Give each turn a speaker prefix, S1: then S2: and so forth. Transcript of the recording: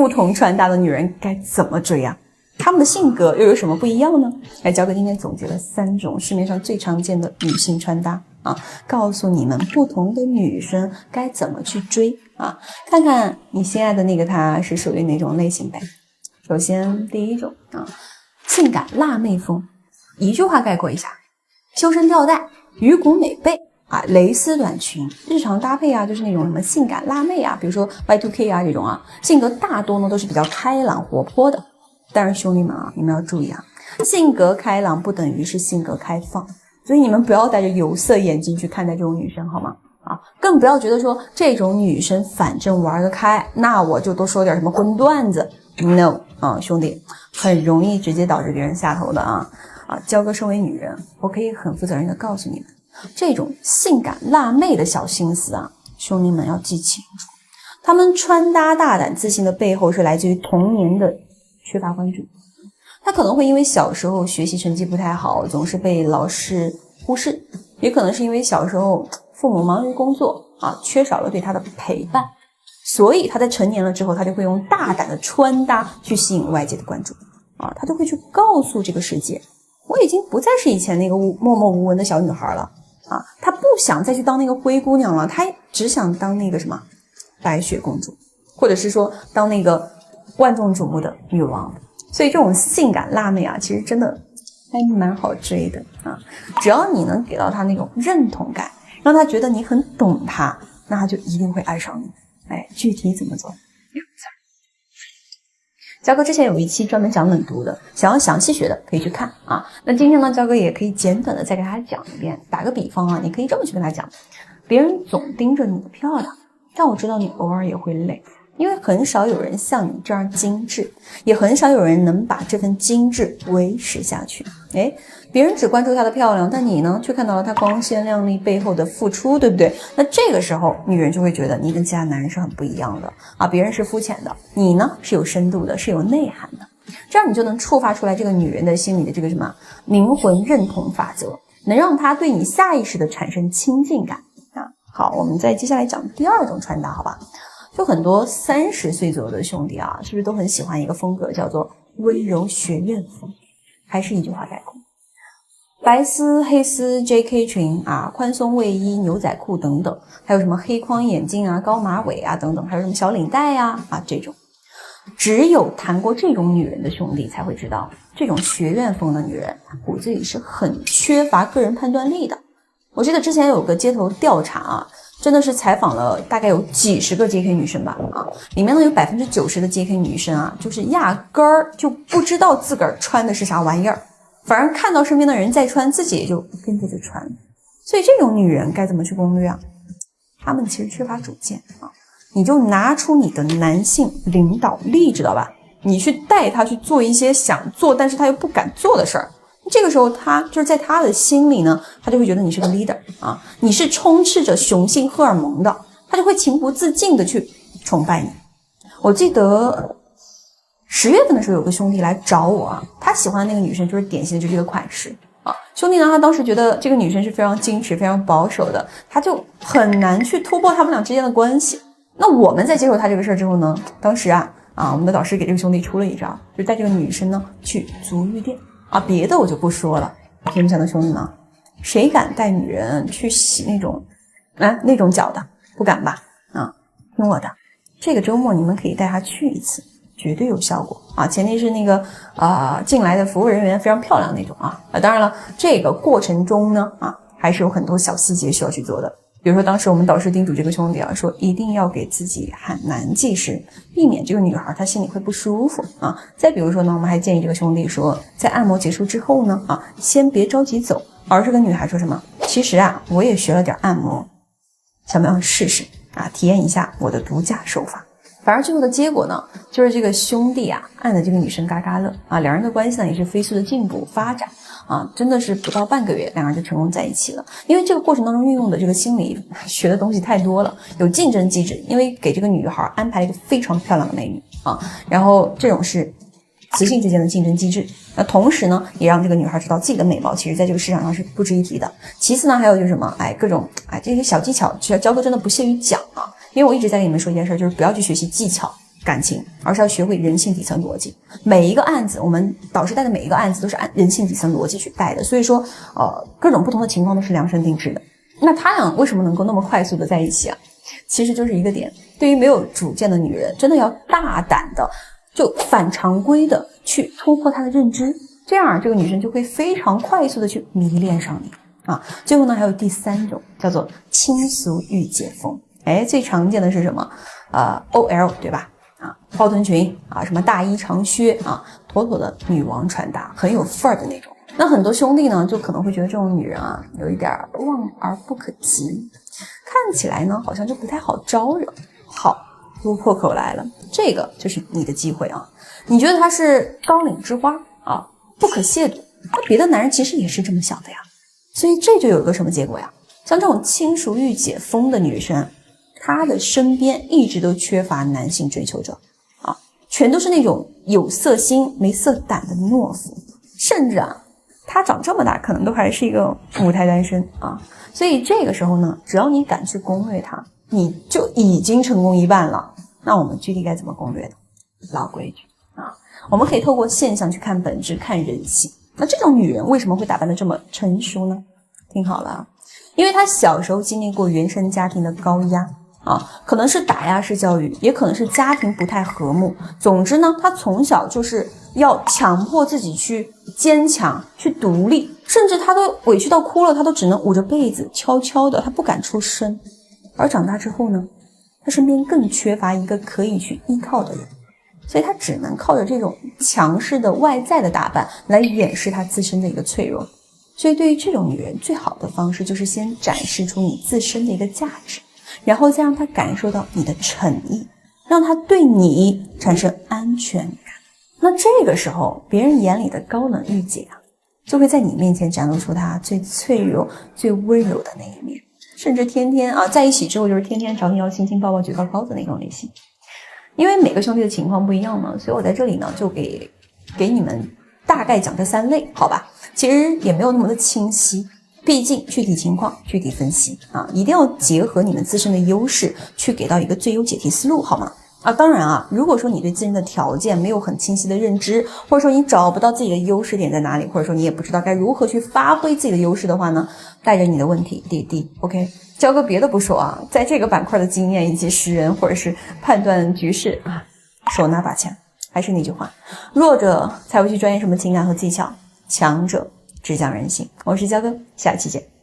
S1: 不同穿搭的女人该怎么追啊？她们的性格又有什么不一样呢？来，焦哥今天总结了3种市面上最常见的女性穿搭啊，告诉你们不同的女生该怎么去追啊，看看你心爱的那个她是属于哪种类型呗。首先第一种啊，性感辣妹风，一句话概括一下：修身吊带、鱼骨美背啊，蕾丝短裙，日常搭配啊，就是那种什么性感辣妹啊，比如说 Y2K 啊这种啊，性格大多呢都是比较开朗活泼的。但是兄弟们啊，你们要注意啊，性格开朗不等于是性格开放，所以你们不要带着有色眼镜去看待这种女生好吗？啊，更不要觉得说这种女生反正玩得开，那我就多说点什么荤段子。No 啊，兄弟，很容易直接导致别人下头的啊！焦哥身为女人，我可以很负责任的告诉你们，这种性感辣妹的小心思啊，兄弟们要记清楚。她们穿搭大胆自信的背后是来自于童年的缺乏关注。她可能会因为小时候学习成绩不太好，总是被老师忽视，也可能是因为小时候父母忙于工作啊，缺少了对她的陪伴。所以他在成年了之后，他就会用大胆的穿搭去吸引外界的关注啊，他就会去告诉这个世界，我已经不再是以前那个默默无闻的小女孩了啊，他不想再去当那个灰姑娘了，他只想当那个什么白雪公主，或者是说当那个万众瞩目的女王。所以这种性感辣妹啊，其实真的还蛮好追的啊，只要你能给到她那种认同感，让她觉得你很懂她，那她就一定会爱上你。哎，具体怎么做？焦哥之前有一期专门讲冷读的，想要详细学的可以去看啊。那今天呢，焦哥也可以简短的再给大家讲一遍。打个比方啊，你可以这么去跟他讲：别人总盯着你的漂亮，但我知道你偶尔也会累，因为很少有人像你这样精致，也很少有人能把这份精致维持下去。哎，别人只关注她的漂亮，但你呢，却看到了她光鲜亮丽背后的付出，对不对？那这个时候，女人就会觉得你跟其他男人是很不一样的啊，别人是肤浅的，你呢是有深度的，是有内涵的。这样你就能触发出来这个女人的心里的这个什么灵魂认同法则，能让她对你下意识的产生亲近感啊。好，我们再接下来讲第2种穿搭，好吧？就很多30岁左右的兄弟啊，是不是都很喜欢一个风格叫做温柔学院风？还是一句话概括：白丝、黑丝、JK 裙啊，宽松卫衣、牛仔裤等等，还有什么黑框眼镜啊、高马尾啊等等，还有什么小领带啊这种。只有谈过这种女人的兄弟才会知道，这种学院风的女人骨子里是很缺乏个人判断力的。我记得之前有个街头调查啊，真的是采访了大概有几十个 JK 女生吧啊，里面呢有90%的 JK 女生啊，就是压根儿就不知道自个儿穿的是啥玩意儿，反而看到身边的人在穿，自己也就跟着穿。所以这种女人该怎么去攻略啊？她们其实缺乏主见啊，你就拿出你的男性领导力，知道吧？你去带她去做一些想做但是她又不敢做的事儿。这个时候他就是在他的心里呢，他就会觉得你是个 leader 啊，你是充斥着雄性荷尔蒙的，他就会情不自禁的去崇拜你。我记得10月份的时候有个兄弟来找我啊，他喜欢的那个女生就是典型的就这个款式啊。兄弟呢，他当时觉得这个女生是非常矜持非常保守的，他就很难去突破他们俩之间的关系。那我们在接受他这个事儿之后呢，当时我们的导师给这个兄弟出了一招，就带这个女生呢去足浴店啊，别的我就不说了。听不想的兄弟们，谁敢带女人去洗那种脚的？不敢吧？啊，听我的，这个周末你们可以带她去一次，绝对有效果啊！前提是那个进来的服务人员非常漂亮那种啊。当然了，这个过程中呢还是有很多小细节需要去做的。比如说当时我们导师叮嘱这个兄弟说一定要给自己喊男计时，避免这个女孩她心里会不舒服啊。再比如说呢，我们还建议这个兄弟说，在按摩结束之后呢先别着急走，而是跟女孩说什么，其实我也学了点按摩，想不想试试体验一下我的独家手法。反而最后的结果呢，就是这个兄弟按的这个女生嘎嘎乐两人的关系呢也是飞速的进步发展真的是不到半个月两人就成功在一起了。因为这个过程当中运用的这个心理学的东西太多了，有竞争机制，因为给这个女孩安排了一个非常漂亮的美女然后这种是雌性之间的竞争机制。那同时呢，也让这个女孩知道自己的美貌其实在这个市场上是不值一提的。其次呢，还有就是什么各种这些小技巧，焦哥真的不屑于讲因为我一直在跟你们说一件事，就是不要去学习技巧感情，而是要学会人性底层逻辑。每一个案子，我们导师带的每一个案子都是按人性底层逻辑去带的，所以说各种不同的情况都是量身定制的。那他俩为什么能够那么快速的在一起啊？其实就是一个点，对于没有主见的女人，真的要大胆的就反常规的去突破她的认知，这样这个女生就会非常快速的去迷恋上你啊。最后呢，还有第3种叫做轻俗御姐风。最常见的是什么？OL 对吧？包臀裙什么大衣长靴妥妥的女王穿搭，很有范儿的那种。那很多兄弟呢，就可能会觉得这种女人有一点望而不可及，看起来呢好像就不太好招惹。好，突破口来了，这个就是你的机会你觉得她是高岭之花不可亵渎，那别的男人其实也是这么想的呀。所以这就有一个什么结果呀？像这种轻熟御姐风的女生，她的身边一直都缺乏男性追求者全都是那种有色心没色胆的懦夫，甚至她长这么大可能都还是一个母胎单身所以这个时候呢，只要你敢去攻略她，你就已经成功一半了。那我们具体该怎么攻略呢？老规矩我们可以透过现象去看本质，看人性。那这种女人为什么会打扮得这么成熟呢？听好了因为她小时候经历过原生家庭的高压可能是打压式教育，也可能是家庭不太和睦。总之呢，她从小就是要强迫自己去坚强，去独立，甚至她都委屈到哭了，她都只能捂着被子悄悄的，她不敢出声。而长大之后呢，她身边更缺乏一个可以去依靠的人，所以她只能靠着这种强势的外在的打扮来掩饰她自身的一个脆弱。所以对于这种女人，最好的方式就是先展示出你自身的一个价值，然后再让她感受到你的诚意，让她对你产生安全感。那这个时候，别人眼里的高冷御姐就会在你面前展露出她最脆弱、最温柔的那一面，甚至天天在一起之后就是天天找你要亲亲抱抱举高高的那种类型。因为每个兄弟的情况不一样嘛，所以我在这里呢就给你们大概讲这3类，好吧？其实也没有那么的清晰，毕竟具体情况具体分析一定要结合你们自身的优势去给到一个最优解题思路，好吗？当然如果说你对自身的条件没有很清晰的认知，或者说你找不到自己的优势点在哪里，或者说你也不知道该如何去发挥自己的优势的话呢，带着你的问题滴 OK， 教个别的不说在这个板块的经验以及识人或者是判断局势手拿把枪。还是那句话，弱者才会去钻研什么情感和技巧，强者只讲人性。我是焦哥，下期见。